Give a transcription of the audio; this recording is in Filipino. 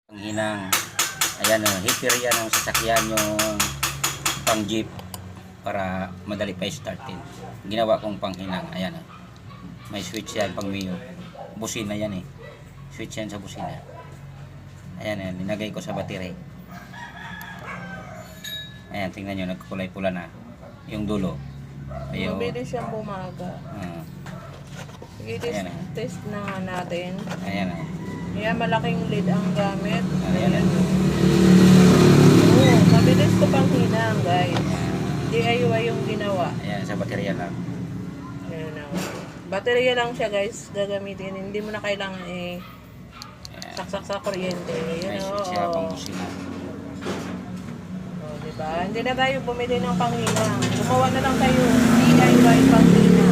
Panghinang, ayan o, heater yan ang sasakyan yung pang jeep para madali pa i-startin. Ginawa kong panghinang, ayan o. May switch yan pang mute. Busina yan eh. Switch yan sa busina. Ayan yan, linagay ko sa battery. Ayan, tingnan nyo, nagkulay pula na. Yung dulo. Ayun. Mabilis siyang bumaga. Sige, test na nga natin. Ayan o. Ayan, malaking lid ang gamit. Ayan o. Oo, mabilis ko pang hinang, guys. DIY yung ginawa. Ayan, sa baterya lang. Ayan na. Baterya lang siya, guys. Gagamitin. Hindi mo na kailangan saksak sa kuryente. May Ayan switch yan pang busina. o. Diba? Hindi na tayo bumili ng panghinang. Gumawa na lang tayo DIY panghinang.